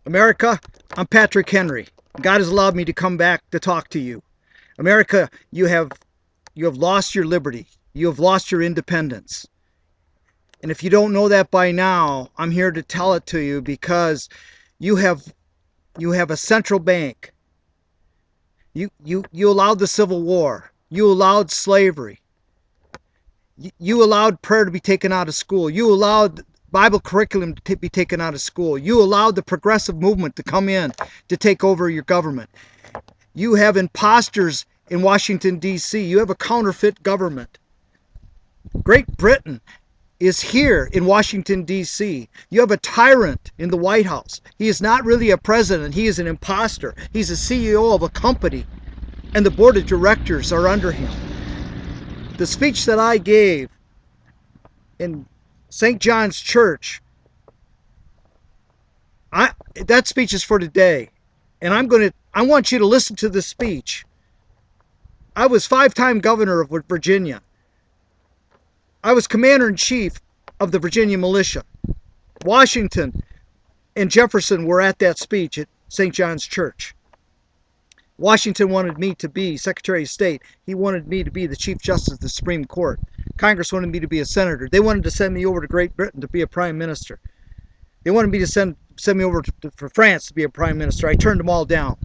America, I'm Patrick Henry. God has allowed me to come back to talk to you. America, you have lost your liberty. You have lost your independence. And if you don't know that by now, I'm here to tell it to you because you have a central bank. You allowed the Civil War. You allowed slavery. You allowed prayer to be taken out of school. You allowed Bible curriculum to be taken out of school. You allowed the progressive movement to come in to take over your government. You have imposters in Washington, D.C. You have a counterfeit government. Great Britain is here in Washington, D.C. You have a tyrant in the White House. He is not really a president. He is an imposter. He's a CEO of a company, and the board of directors are under him. The speech that I gave in St. John's Church, that speech is for today. And I want you to listen to this speech. I was 5-time governor of Virginia. I was commander-in-chief of the Virginia militia. Washington and Jefferson were at that speech at St. John's Church. Washington wanted me to be Secretary of State. He wanted me to be the Chief Justice of the Supreme Court. Congress wanted me to be a senator. They wanted to send me over to Great Britain to be a prime minister. They wanted me to send me over for France to be a prime minister. I turned them all down.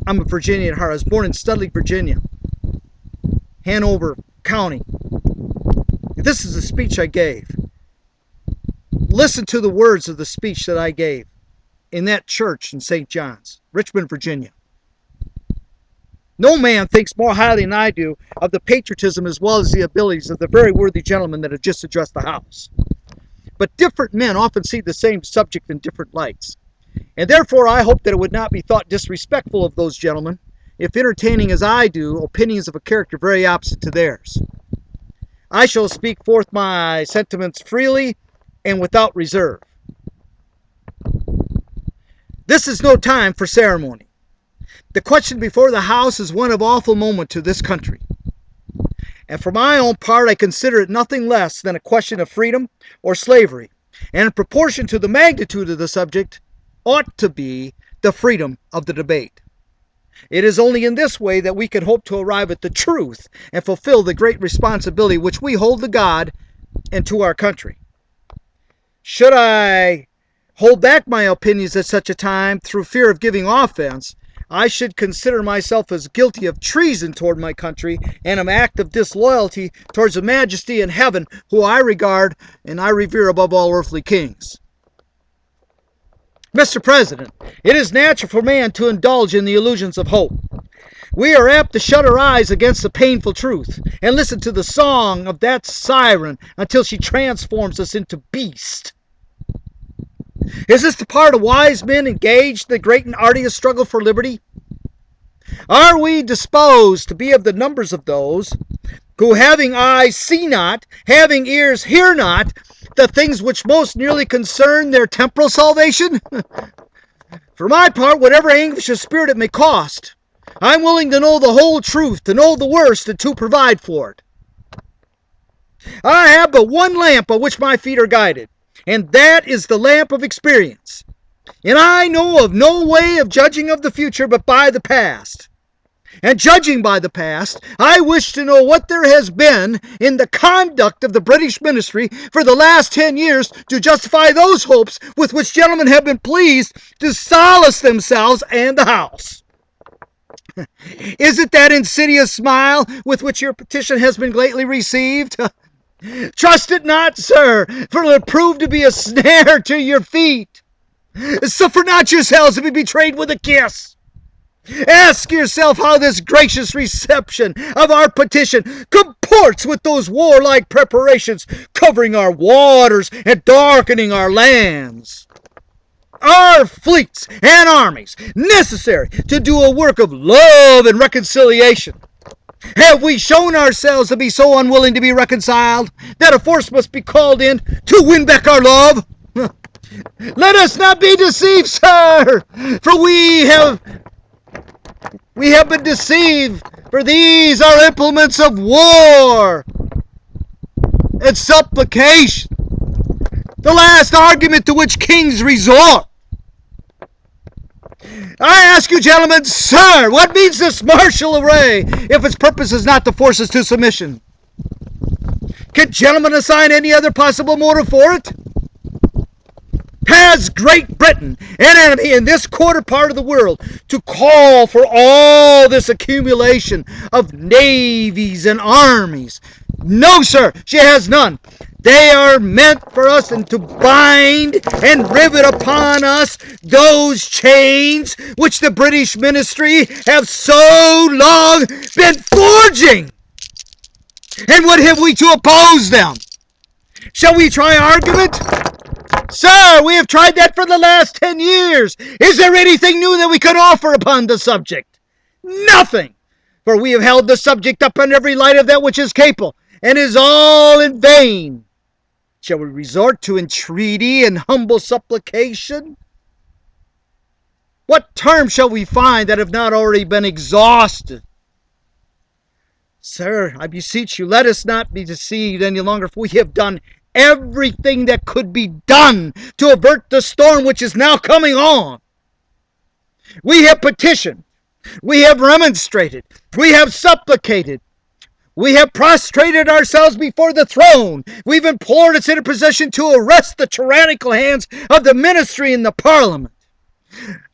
I'm a Virginian at heart. I was born in Studley, Virginia, Hanover County. This is the speech I gave. Listen to the words of the speech that I gave in that church in St. John's, Richmond, Virginia. No man thinks more highly than I do of the patriotism as well as the abilities of the very worthy gentleman that had just addressed the House. But different men often see the same subject in different lights. And therefore I hope that it would not be thought disrespectful of those gentlemen if entertaining as I do opinions of a character very opposite to theirs. I shall speak forth my sentiments freely and without reserve. This is no time for ceremony. The question before the House is one of awful moment to this country. And for my own part, I consider it nothing less than a question of freedom or slavery, and in proportion to the magnitude of the subject, ought to be the freedom of the debate. It is only in this way that we can hope to arrive at the truth and fulfill the great responsibility which we hold to God and to our country. Should I hold back my opinions at such a time through fear of giving offense, I should consider myself as guilty of treason toward my country and an act of disloyalty towards the Majesty in heaven, who I regard and I revere above all earthly kings. Mr. President, it is natural for man to indulge in the illusions of hope. We are apt to shut our eyes against the painful truth and listen to the song of that siren until she transforms us into beasts. Is this the part of wise men engaged in the great and arduous struggle for liberty? Are we disposed to be of the numbers of those who, having eyes, see not, having ears, hear not, the things which most nearly concern their temporal salvation? For my part, whatever anguish of spirit it may cost, I'm willing to know the whole truth, to know the worst, and to provide for it. I have but one lamp by which my feet are guided, and that is the lamp of experience. And I know of no way of judging of the future but by the past. And judging by the past, I wish to know what there has been in the conduct of the British ministry for the last 10 years to justify those hopes with which gentlemen have been pleased to solace themselves and the House. Is it that insidious smile with which your petition has been lately received? Trust it not, sir, for it will prove to be a snare to your feet. Suffer not yourselves to be betrayed with a kiss. Ask yourself how this gracious reception of our petition comports with those warlike preparations covering our waters and darkening our lands. Our fleets and armies necessary to do a work of love and reconciliation. Have we shown ourselves to be so unwilling to be reconciled that a force must be called in to win back our love? Let us not be deceived, sir, for we have been deceived, for these are implements of war and supplication, the last argument to which kings resort. I ask you, gentlemen, sir, what means this martial array if its purpose is not to force us to submission? Can gentlemen assign any other possible motive for it? Has Great Britain an enemy in this quarter part of the world to call for all this accumulation of navies and armies? No, sir, she has none. They are meant for us and to bind and rivet upon us those chains which the British ministry have so long been forging. And what have we to oppose them? Shall we try argument? Sir, we have tried that for the last 10 years. Is there anything new that we can offer upon the subject? Nothing. For we have held the subject up in every light of that which is capable, and is all in vain. Shall we resort to entreaty and humble supplication? What terms shall we find that have not already been exhausted? Sir, I beseech you, let us not be deceived any longer, for we have done everything that could be done to avert the storm which is now coming on. We have petitioned, we have remonstrated, we have supplicated, we have prostrated ourselves before the throne. We've implored its interposition to arrest the tyrannical hands of the ministry and the parliament.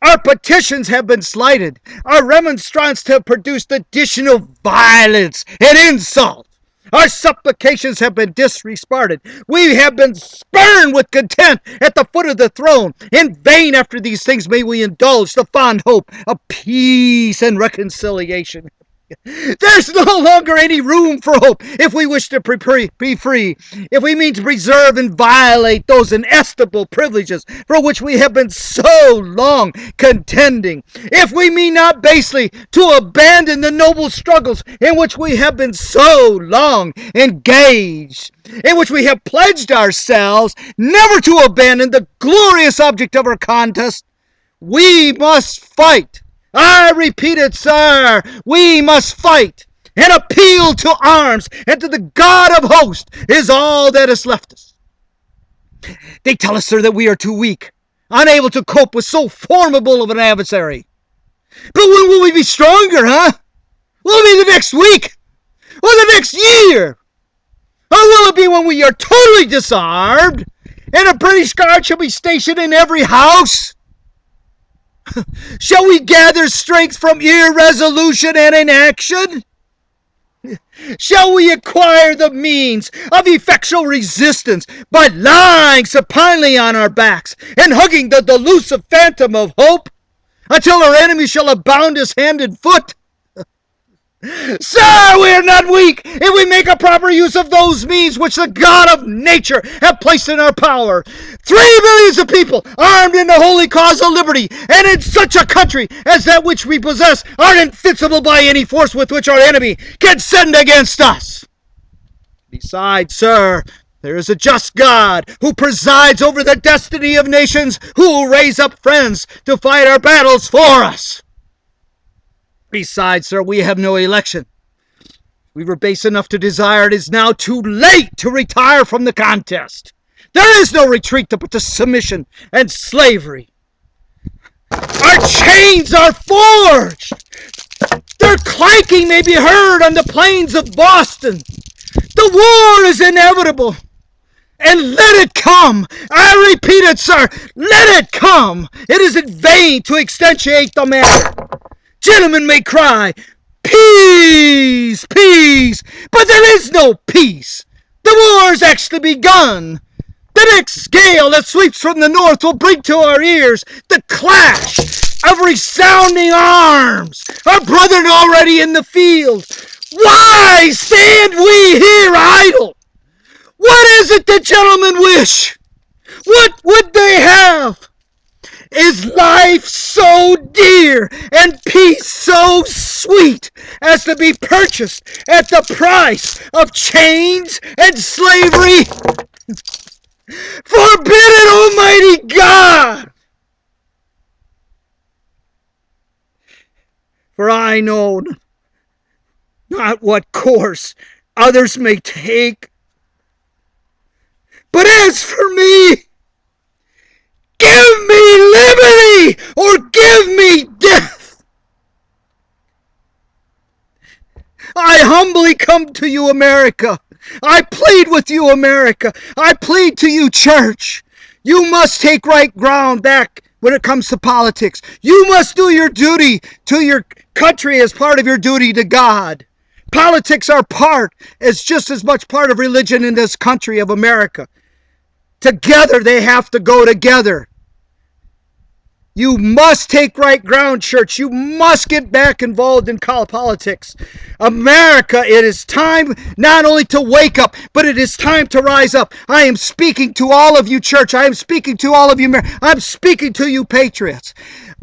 Our petitions have been slighted. Our remonstrance have produced additional violence and insult. Our supplications have been disregarded. We have been spurned with contempt at the foot of the throne. In vain after these things may we indulge the fond hope of peace and reconciliation. There's no longer any room for hope if we wish to be free, if we mean to preserve and violate those inestimable privileges for which we have been so long contending, if we mean not basely to abandon the noble struggles in which we have been so long engaged, in which we have pledged ourselves never to abandon the glorious object of our contest. We must fight. I repeat it, sir, we must fight, and appeal to arms and to the God of hosts is all that is left us. They tell us, sir, that we are too weak, unable to cope with so formidable of an adversary. But when will we be stronger, huh? Will it be the next week? Or the next year? Or will it be when we are totally disarmed, and a British guard shall be stationed in every house? Shall we gather strength from irresolution and inaction? Shall we acquire the means of effectual resistance by lying supinely on our backs and hugging the delusive phantom of hope until our enemy shall have bound us hand and foot? Sir, we are not weak if we make a proper use of those means which the God of nature have placed in our power. 3 millions of people armed in the holy cause of liberty, and in such a country as that which we possess, are invincible by any force with which our enemy can send against us. Besides, sir, there is a just God who presides over the destiny of nations, who will raise up friends to fight our battles for us. Besides, sir, we have no election. We were base enough to desire it is now too late to retire from the contest. There is no retreat but to submission and slavery. Our chains are forged. Their clanking may be heard on the plains of Boston. The war is inevitable. And let it come. I repeat it, sir. Let it come. It is in vain to extenuate the matter. Gentlemen may cry, peace, peace, but there is no peace. The war has actually begun. The next gale that sweeps from the north will bring to our ears the clash of resounding arms. Our brethren already in the field. Why stand we here idle? What is it the gentlemen wish? What would they have? Is life so dear and peace so sweet as to be purchased at the price of chains and slavery? Forbid it, Almighty God! For I know not what course others may take, but as for me, Give me liberty or give me death. I humbly come to you, America. I plead with you, America. I plead to you, church. You must take right ground back when it comes to politics. You must do your duty to your country as part of your duty to God. Politics are just as much part of religion in this country of America. Together, they have to go together. You must take right ground, church. You must get back involved in politics. America, it is time not only to wake up, but it is time to rise up. I am speaking to all of you, church. I am speaking to all of you. I'm speaking to you, patriots.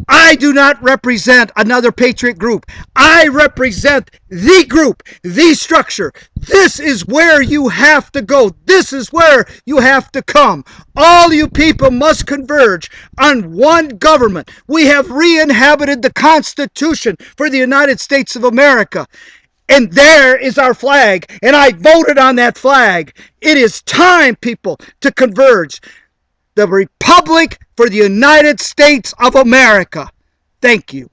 I do not represent another patriot group. I represent the group, the structure. This is where you have to go. This is where you have to come. All you people must converge on one government. We have re-inhabited the Constitution for the United States of America. And there is our flag. And I voted on that flag. It is time, people, to converge. The Republic for the United States of America. Thank you.